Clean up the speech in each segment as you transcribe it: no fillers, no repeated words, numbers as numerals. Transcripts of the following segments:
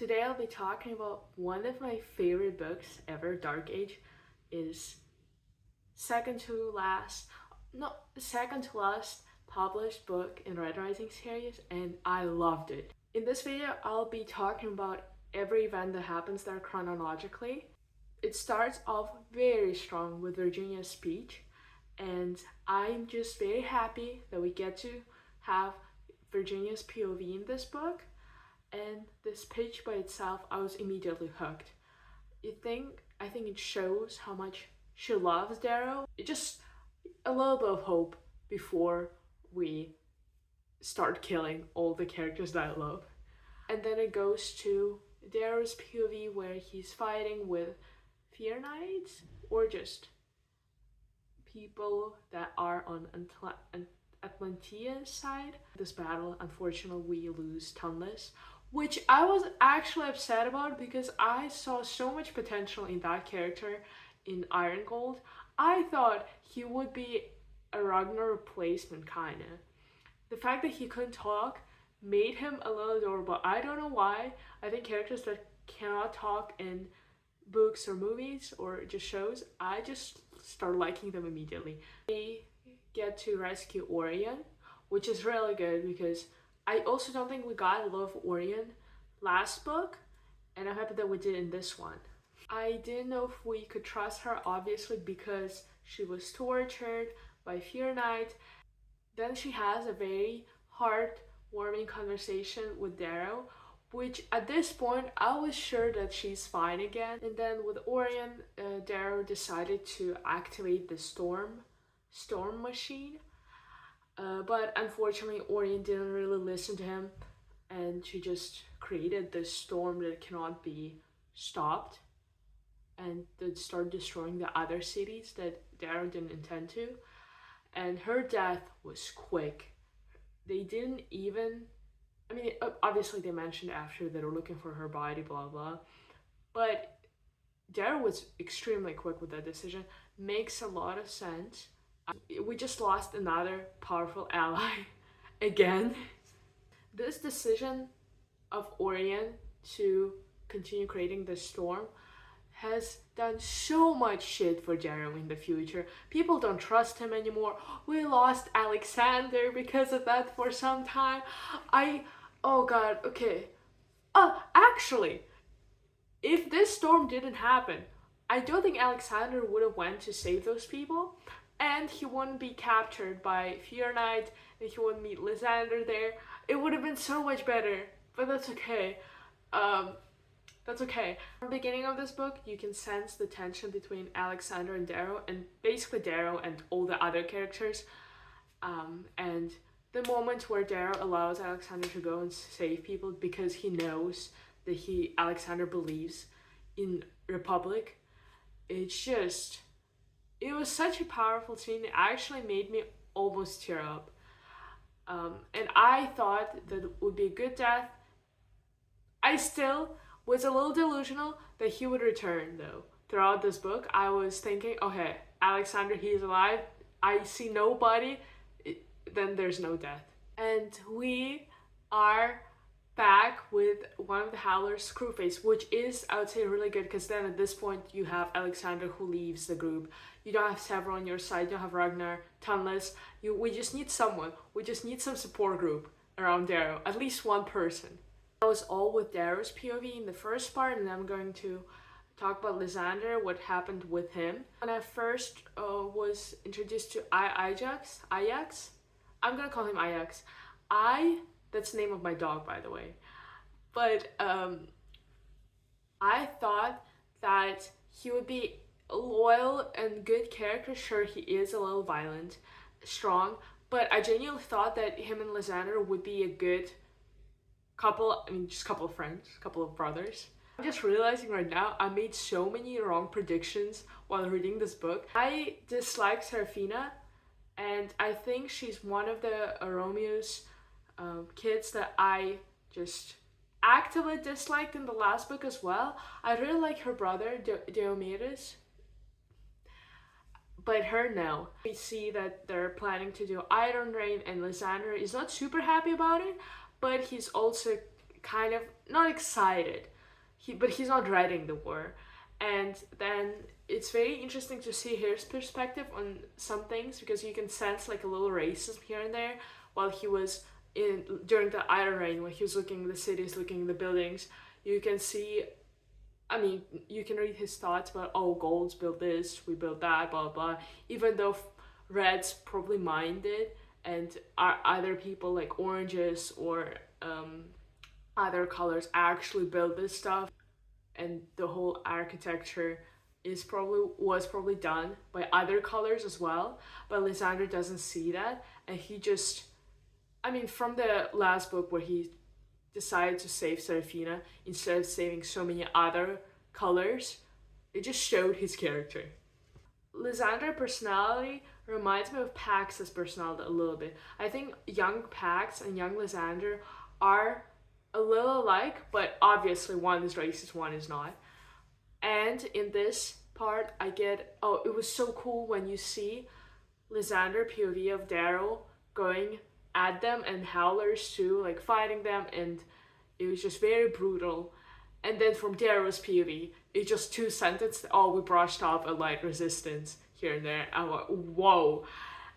Today I'll be talking about one of my favorite books ever. Dark Age is second to last, no, second to last published book in Red Rising series, and I loved it. In this video, I'll be talking about every event that happens there chronologically. It starts off very strong with Virginia's speech, and I'm just very happy that we get to have Virginia's POV in this book. And this pitch by itself, I was immediately hooked. I think it shows how much she loves Darrow. It just a little bit of hope before we start killing all the characters that I love. And then it goes to Darrow's POV where he's fighting with Fear Knights or just people that are on Atlantea's side. This battle, unfortunately, we lose Tunless, which I was actually upset about because I saw so much potential in that character in Iron Gold. I thought he would be a Ragnar replacement, kinda. The fact that he couldn't talk made him a little adorable. I don't know why. I think characters that cannot talk in books or movies or just shows, I just start liking them immediately. They get to rescue Orion, which is really good because I also don't think we got a lot of Orion last book, and I'm happy that we did in this one. I didn't know if we could trust her, obviously, because she was tortured by Fear Knight. Then she has a very heartwarming conversation with Darrow, which at this point I was sure that she's fine again. And then with Orion, Darrow decided to activate the storm machine. But unfortunately, Orion didn't really listen to him, and she just created this storm that cannot be stopped and that started destroying the other cities that Darrow didn't intend to. And her death was quick. They didn't even, obviously they mentioned after they were looking for her body, blah blah, but Darrow was extremely quick with that decision. Makes a lot of sense. We just lost another powerful ally again. This decision of Orion to continue creating the storm has done so much shit for Darrow in the future. People don't trust him anymore. We lost Alexander because of that for some time. Oh god, okay. Actually, if this storm didn't happen, I don't think Alexander would have went to save those people. And he wouldn't be captured by Fear Knight, and he wouldn't meet Lysander there. It would have been so much better, but that's okay. That's okay. From the beginning of this book, you can sense the tension between Alexander and Darrow, and basically Darrow and all the other characters. And the moment where Darrow allows Alexander to go and save people because he knows that Alexander believes in Republic, it was such a powerful scene. It actually made me almost tear up. And I thought that it would be a good death. I still was a little delusional that he would return, though. Throughout this book, I was thinking, okay, Alexander, he's alive. I see nobody. Then there's no death. And we are back with one of the Howler's Screwface, which is, I would say, really good because then at this point you have Alexander who leaves the group. You don't have Several on your side, you don't have Ragnar, Tunless. We just need someone. We just need some support group around Darrow, at least one person. That was all with Darrow's POV in the first part, and I'm going to talk about Lysander, what happened with him. When I first was introduced to Ajax, I'm gonna call him Ajax. That's the name of my dog, by the way. But I thought that he would be a loyal and good character. Sure, he is a little violent, strong, but I genuinely thought that him and Lysander would be a good couple. Just a couple of friends, a couple of brothers. I'm just realizing right now I made so many wrong predictions while reading this book. I dislike Serafina, and I think she's one of the Romeo's kids that I just actively disliked in the last book as well. I really like her brother, Diomedes, but her no. We see that they're planning to do Iron Rain, and Lysander is not super happy about it, but he's also kind of not excited. but he's not dreading the war. And then it's very interesting to see his perspective on some things, because you can sense like a little racism here and there while he was in during the Iron Reign, when he was looking at the cities, looking at the buildings. You can see, I mean, you can read his thoughts about, oh, golds built this, we built that, blah blah. Even though reds probably minded, and other people like oranges or other colors actually build this stuff, and the whole architecture was probably done by other colors as well. But Lysander doesn't see that, and he just, I mean, from the last book where he decided to save Seraphina instead of saving so many other colors, it just showed his character. Lysander personality reminds me of Pax's personality a little bit. I think young Pax and young Lysander are a little alike, but obviously one is racist, one is not. And in this part, I get, oh, it was so cool when you see Lysander POV of Darrow going at them, and Howlers too, like fighting them, and it was just very brutal. And then from Darrow's POV, it's just two sentences, oh, we brushed off a light resistance here and there. I'm like, whoa.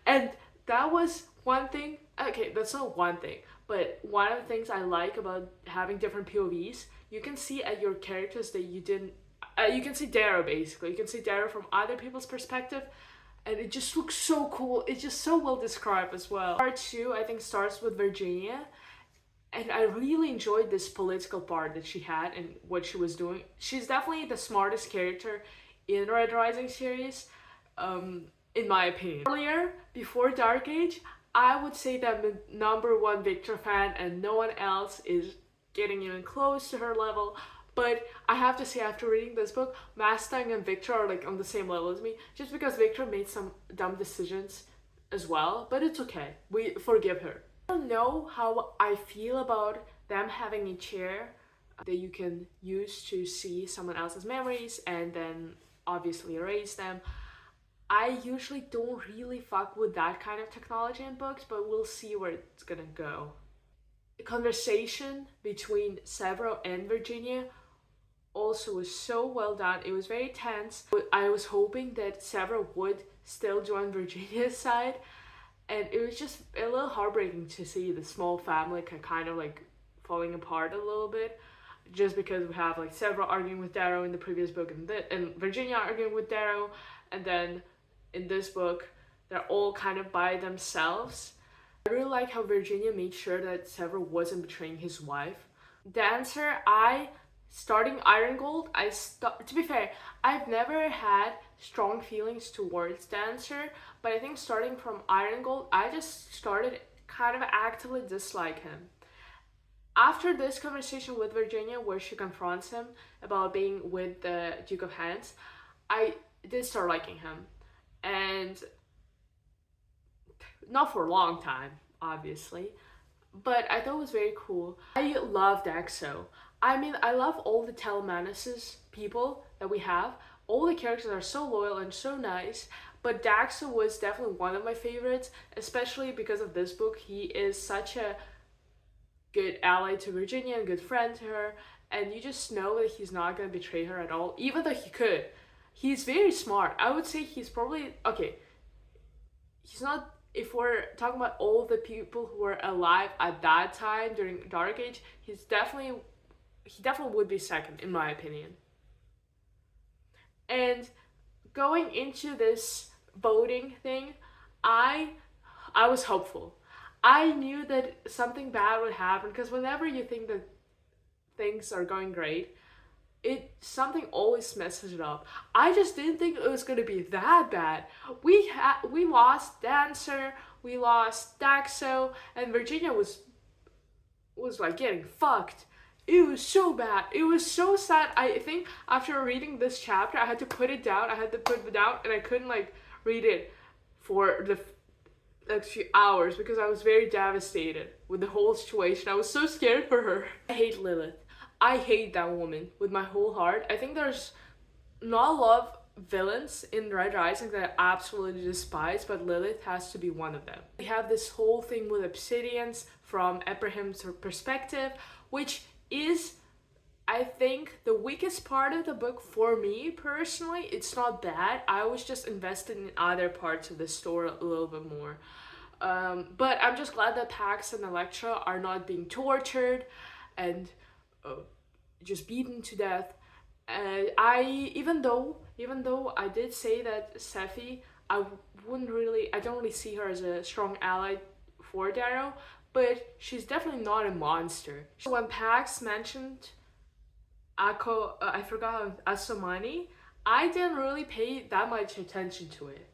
And that was one thing, okay, that's not one thing, but one of the things I like about having different POVs, you can see at your characters that you didn't, you can see Darrow basically, you can see Darrow from other people's perspective, and it just looks so cool. It's just so well described as well. Part 2, I think, starts with Virginia, and I really enjoyed this political part that she had and what she was doing. She's definitely the smartest character in Red Rising series, in my opinion. Earlier, before Dark Age, I would say that I'm the #1 Victor fan, and no one else is getting even close to her level. But I have to say, after reading this book, Mustang and Victor are like on the same level as me, just because Victor made some dumb decisions as well, but it's okay. We forgive her. I don't know how I feel about them having a chair that you can use to see someone else's memories and then obviously erase them. I usually don't really fuck with that kind of technology in books, but we'll see where it's gonna go. The conversation between Severo and Virginia also was so well done. It was very tense. I was hoping that Severo would still join Virginia's side, and it was just a little heartbreaking to see the small family kind of like falling apart a little bit, just because we have like Severo arguing with Darrow in the previous book, and Virginia arguing with Darrow, and then in this book they're all kind of by themselves. I really like how Virginia made sure that Severo wasn't betraying his wife. Dancer, starting Iron Gold, to be fair, I've never had strong feelings towards Dancer, but I think starting from Iron Gold, I just started kind of actively dislike him. After this conversation with Virginia, where she confronts him about being with the Duke of Hands, I did start liking him. And not for a long time, obviously, but I thought it was very cool. I love Daxo. I mean, I love all the Telemanuses people that we have. All the characters are so loyal and so nice, but Daxo was definitely one of my favorites, especially because of this book. He is such a good ally to Virginia and good friend to her, and you just know that he's not going to betray her at all, even though he could. He's very smart. I would say he's probably, okay, he's not, if we're talking about all the people who were alive at that time during Dark Age, he definitely would be second, in my opinion. And going into this voting thing, I was hopeful. I knew that something bad would happen, because whenever you think that things are going great, something always messes it up. I just didn't think it was gonna be that bad. We lost Dancer, we lost Daxo, and Virginia was like getting fucked. It was so bad. It was so sad. I think after reading this chapter, I had to put it down. And I couldn't like read it for the next few hours because I was very devastated with the whole situation. I was so scared for her. I hate Lilith. I hate that woman with my whole heart. I think there's not a lot of villains in Red Rising that I absolutely despise, but Lilith has to be one of them. We have this whole thing with obsidians from Abraham's perspective, which is I think the weakest part of the book for me personally, it's not bad. I was just invested in other parts of the story a little bit more. But I'm just glad that Pax and Electra are not being tortured and uh, just beaten to death. And even though I did say that Sephi, I don't really see her as a strong ally for Darrow, but she's definitely not a monster. So when Pax mentioned I forgot Asomani, I didn't really pay that much attention to it.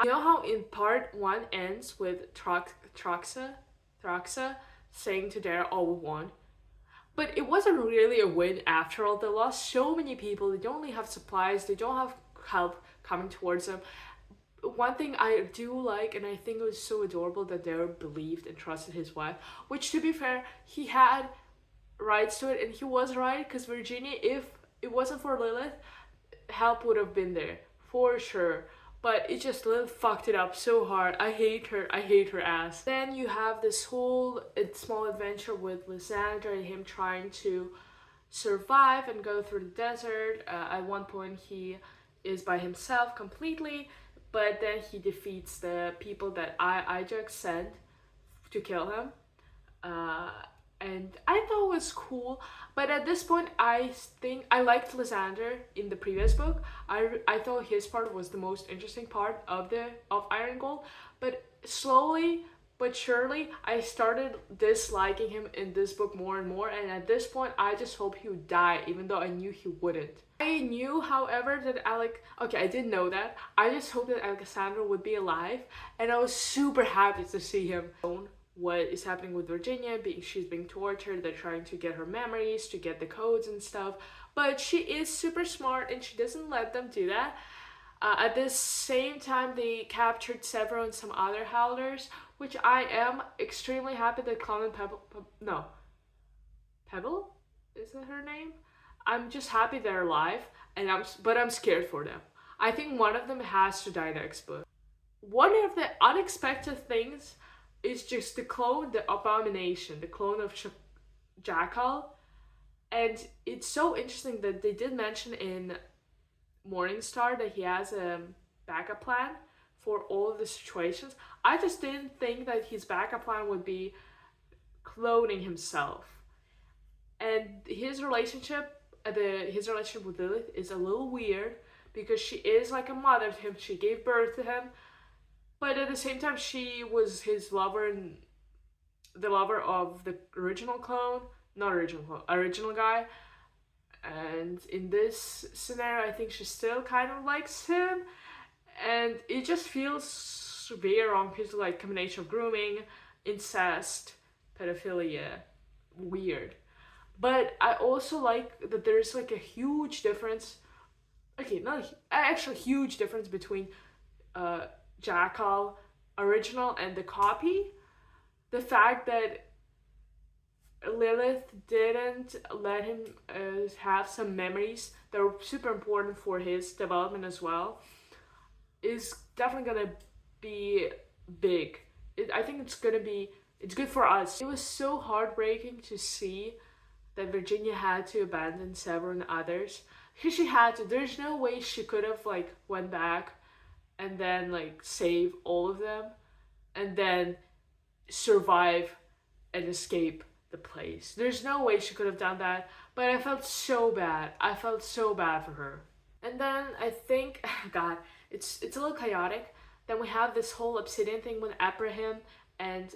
You know how in part one ends with Thraxa saying to Darrow, "Oh, we won." But it wasn't really a win after all. They lost so many people. They don't really have supplies. They don't have help coming towards them. One thing I do like, and I think it was so adorable that Darrow believed and trusted his wife, which to be fair, he had rights to it, and he was right, because Virginia, if it wasn't for Lilith, help would have been there for sure. But it just Lilith fucked it up so hard. I hate her. I hate her ass. Then you have this whole small adventure with Lysander and him trying to survive and go through the desert. At one point, he is by himself completely, but then he defeats the people that Ajax sent to kill him. Uh, and I thought it was cool. But at this point, I think I liked Lysander in the previous book. I thought his part was the most interesting part of Iron Gold. But slowly but surely, I started disliking him in this book more and more. And at this point, I just hope he would die, even though I knew he wouldn't. I knew, however, that okay, I didn't know that. I just hoped that Alexandra would be alive, and I was super happy to see him. What is happening with Virginia, she's being tortured, they're trying to get her memories, to get the codes and stuff, but she is super smart and she doesn't let them do that. At the same time, they captured Severo and some other Howlers, which I am extremely happy that Clown and Pebble? Is that her name? I'm just happy they're alive, but I'm scared for them. I think one of them has to die next book. One of the unexpected things is just the clone, the Abomination, the clone of Jackal. And it's so interesting that they did mention in Morningstar that he has a backup plan for all of the situations. I just didn't think that his backup plan would be cloning himself. And his relationship with Lilith is a little weird because she is like a mother to him. She gave birth to him, but at the same time, she was his lover and the lover of the original clone, not original clone, original guy. And in this scenario, I think she still kind of likes him, and it just feels very wrong because like combination of grooming, incest, pedophilia, weird. But I also like that there's like a huge difference. Okay, not actually huge difference between Jackal original and the copy. The fact that Lilith didn't let him have some memories that were super important for his development as well is definitely gonna be big. I think it's good for us. It was so heartbreaking to see that Virginia had to abandon Severo and others. She had to. There's no way she could have like went back and then like save all of them and then survive and escape the place. There's no way she could have done that, but I felt so bad. I felt so bad for her. And then I think, God, it's a little chaotic. Then we have this whole Obsidian thing with Abraham and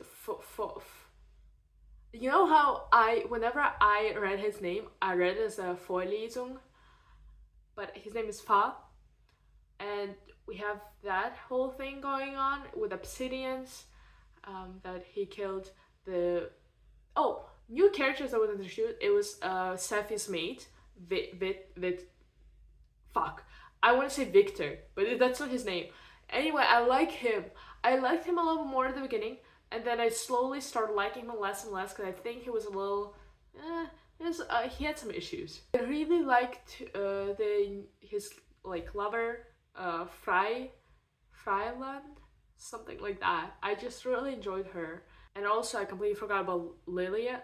you know how whenever I read his name, I read it as a Vorlesung, but his name is Fa, and we have that whole thing going on with Obsidians, that he killed the... Oh, new characters I would introduce. It was Sephi's mate, fuck. I want to say Victor, but that's not his name. Anyway, I like him. I liked him a little more at the beginning, and then I slowly started liking him less and less because I think he was a little... he had some issues. I really liked his like lover, Freiland, something like that. I just really enjoyed her. And also, I completely forgot about Lyria.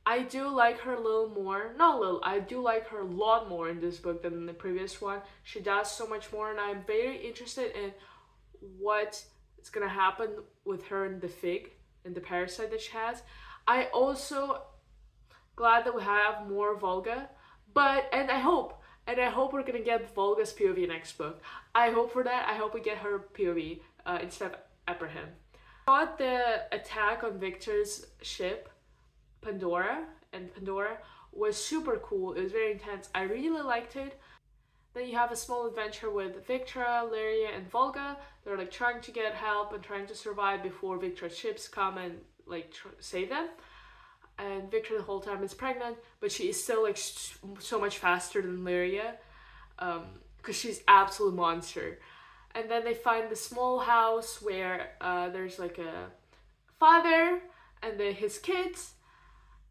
I do like her a little more. Not a little, I do like her a lot more in this book than in the previous one. She does so much more, and I'm very interested in what is gonna happen with her and the fig and the parasite that she has. I also glad that we have more Volga, but and I hope we're gonna get Volga's POV next book. I hope for that. I hope we get her POV instead of Abraham. I thought the attack on Victor's ship, Pandora, and Pandora was super cool. It was very intense. I really liked it. Then you have a small adventure with Victra, Lyria, and Volga. They're like trying to get help and trying to survive before Victra's ships come and like save them. And Victra the whole time is pregnant, but she is still like so much faster than Lyria, because she's absolute monster. And then they find the small house where there's like a father and then his kids,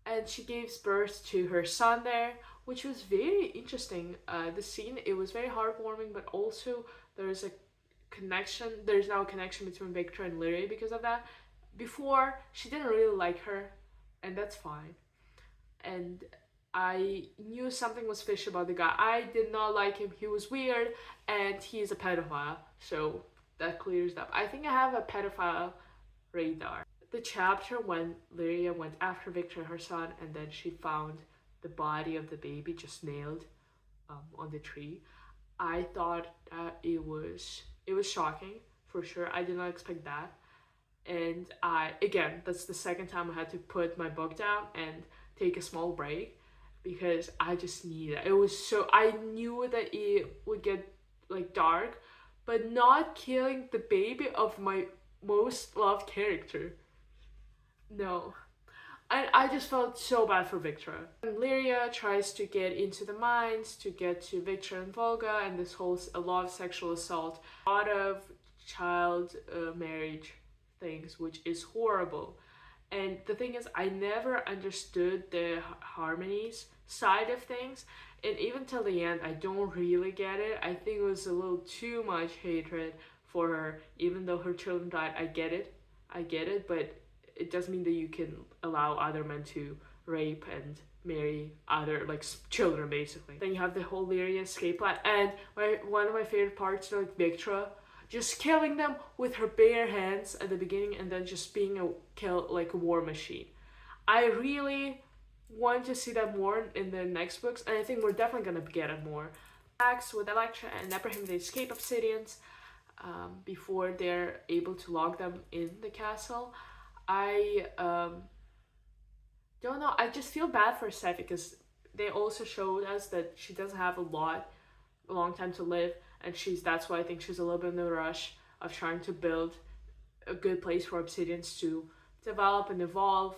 and she gives birth to her son there, which was very interesting. The scene, it was very heartwarming, but also there's a connection. There's now a connection between Victra and Lyria because of that. Before, she didn't really like her, and that's fine. And I knew something was fishy about the guy. I did not like him. He was weird, and he's a pedophile. So that clears up. I think I have a pedophile radar. The chapter when Lyria went after Victor, her son, and then she found the body of the baby just nailed on the tree. I thought it was shocking for sure. I did not expect that. And that's the second time I had to put my book down and take a small break because I just needed it. It was so, I knew that it would get like dark, but not killing the baby of my most loved character. No. I just felt so bad for Victra. And Lyria tries to get into the mines to get to Victra and Volga, and this whole a lot of sexual assault, a lot of child marriage things, which is horrible. And the thing is, I never understood the harmonies side of things, and even till the end, I don't really get it. I think it was a little too much hatred for her, even though her children died. I get it, but it doesn't mean that you can allow other men to rape and marry other like children basically. Then you have the whole Lyria escape plan, and one of my favorite parts is like Victra just killing them with her bare hands at the beginning, and then just being like a war machine. I really want to see that more in the next books, and I think we're definitely gonna get it more. Acts with Electra and Abraham, they escape Obsidians before they're able to lock them in the castle. I don't know. I just feel bad for Sephi because they also showed us that she doesn't have a long time to live, and that's why I think she's a little bit in the rush of trying to build a good place for Obsidians to develop and evolve,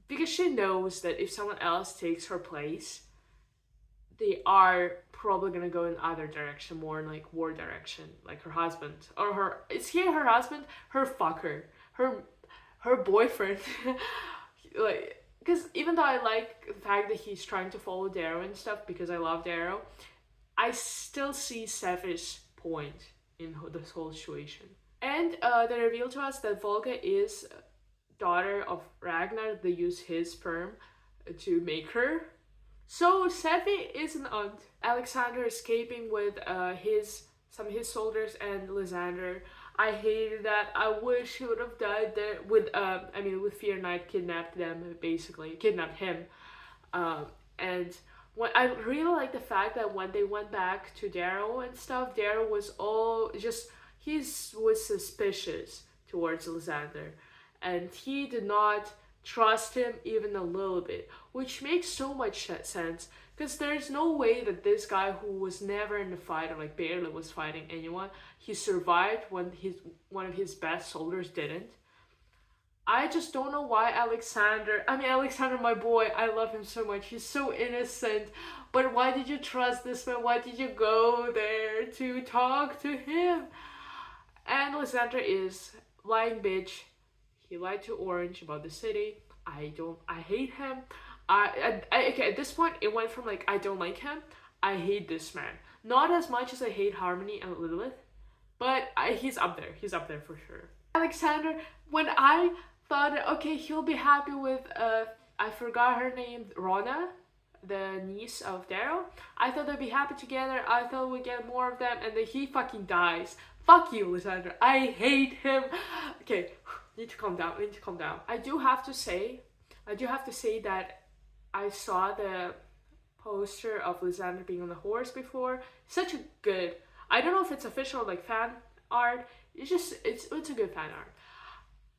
because she knows that if someone else takes her place, they are probably gonna go in other direction, more in like war direction, like her husband or her husband, her fucker, her boyfriend. Like, because even though I like the fact that he's trying to follow Darrow and stuff, because I love Darrow, I still see Sephi's point in this whole situation. And they reveal to us that Volga is daughter of Ragnar. They use his sperm to make her. So Sephi is an aunt. Alexander escaping with some of his soldiers and Lysander. I hated that. I wish he would have died there with Fear Knight kidnapped him. And when I really like the fact that when they went back to Darrow and stuff, Darrow was was suspicious towards Lysander, and he did not trust him even a little bit, which makes so much sense, because there's no way that this guy who was never in a fight or like barely was fighting anyone, he survived when one of his best soldiers didn't. I just don't know why Alexander, my boy, I love him so much, he's so innocent, but why did you trust this man? Why did you go there to talk to him? And Lysander is lying bitch. He lied to Orange about the city. I hate him. Okay, at this point, it went from like, I don't like him, I hate this man. Not as much as I hate Harmony and Lilith, but he's up there. He's up there for sure. Alexander, when I thought, okay, he'll be happy with, I forgot her name, Rona, the niece of Daryl. I thought they'd be happy together. I thought we'd get more of them, and then he fucking dies. Fuck you, Lysander. I hate him. Okay, need to calm down. Need to calm down. I do have to say that I saw the poster of Lysander being on the horse before. Such a good. I don't know if it's official like fan art. It's a good fan art.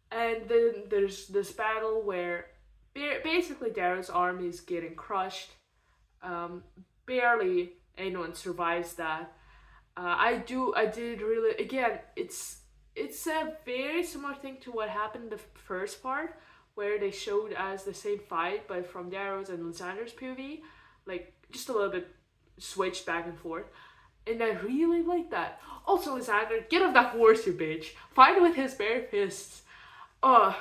And then there's this battle where basically Darrow's army is getting crushed. Um, Barely anyone survives that. I did really, again, it's a very similar thing to what happened in the first part, where they showed us the same fight, but from Darrow's and Lysander's POV, like just a little bit switched back and forth. And I really like that. Also, Lysander, get off that horse, you bitch. Fight with his bare fists. Oh,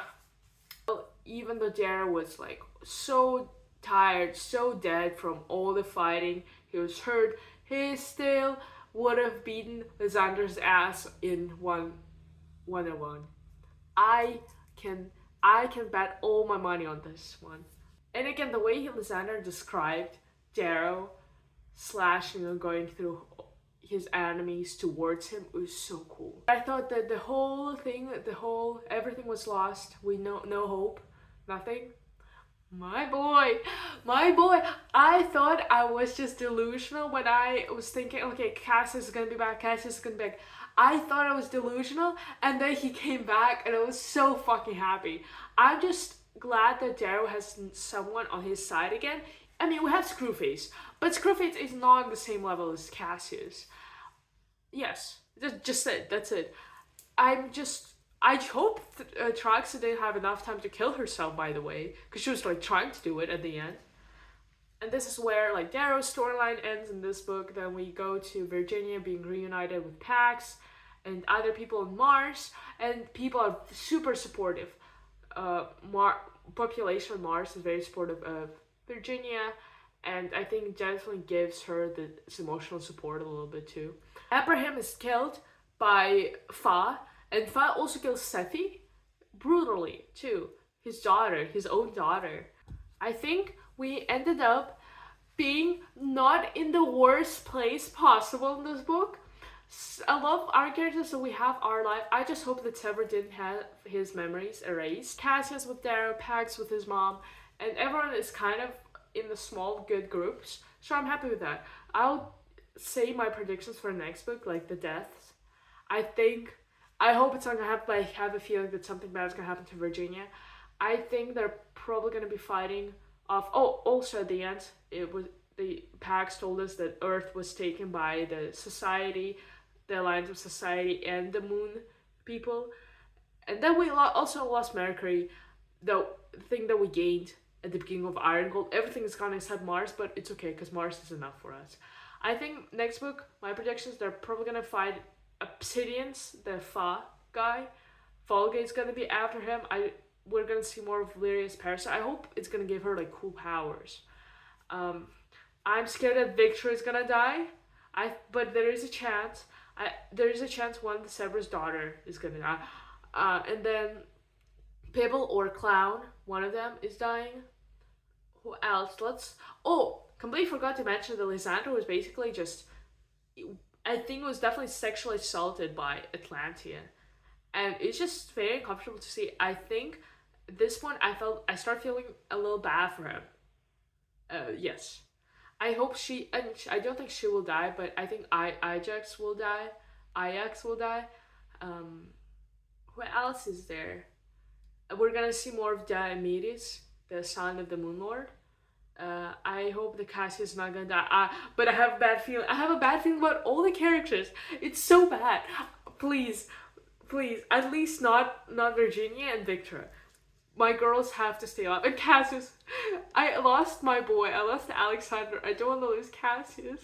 even though Darrow was like so tired, so dead from all the fighting, he was hurt, he still would have beaten Lysander's ass in one-on-one. I can I can bet all my money on this one. And again, the way Lysander described Darrow going through his enemies towards him was so cool. I thought that everything was lost. We no hope, nothing. My boy. I thought I was just delusional when I was thinking, okay, Cassius is gonna be back. Cassius is gonna be back. I thought I was delusional, and then he came back, and I was so fucking happy. I'm just glad that Darrow has someone on his side again. I mean, we have Screwface, but Screwface is not on the same level as Cassius. Yes, just it. That's it. I hope Troxa didn't have enough time to kill herself, by the way, because she was like trying to do it at the end. And this is where like Darrow's storyline ends in this book. Then we go to Virginia being reunited with Pax and other people on Mars, and people are super supportive. Population on Mars is very supportive of Virginia, and I think definitely gives her this emotional support a little bit too. Abraham is killed by Fa, and Fa also kills Sethi brutally too. His own daughter. I think we ended up being not in the worst place possible in this book. I love our characters, so we have our life. I just hope that Sever didn't have his memories erased. Cassius with Darrow, Pax with his mom, and everyone is kind of in the small good groups. So I'm happy with that. I'll say my predictions for the next book, like the deaths. I hope it's not gonna happen, but I have a feeling that something bad is gonna happen to Virginia. I think they're probably gonna be fighting off. Oh, also at the end, the Pax told us that Earth was taken by the Society, the Alliance of Society, and the Moon people, and then we also lost Mercury, the thing that we gained at the beginning of Iron Gold. Everything is gone except Mars, but it's okay because Mars is enough for us. I think next book, my predictions, they're probably gonna fight Obsidians, the Fa guy. Volgate's gonna be after him. We're gonna see more of Lyria's Parasite. I hope it's gonna give her like cool powers. I'm scared that Victor is gonna die. But there is a chance. There is a chance one of Sever's daughter is gonna die. And then Pibble or Clown, one of them is dying. Who else? Completely forgot to mention that Lysander was basically just, I think it was definitely sexually assaulted by Atlantean. And it's just very uncomfortable to see. I think at this point I start feeling a little bad for him. Yes. I hope I don't think she will die, but I think Ajax will die. Who else is there? We're gonna see more of Diomedes, the son of the Moon Lord. I hope the Cassius is not gonna die. But I have a bad feeling. I have a bad feeling about all the characters. It's so bad. Please, at least not Virginia and Victor. My girls have to stay alive. And Cassius, I lost my boy. I lost Alexander. I don't want to lose Cassius.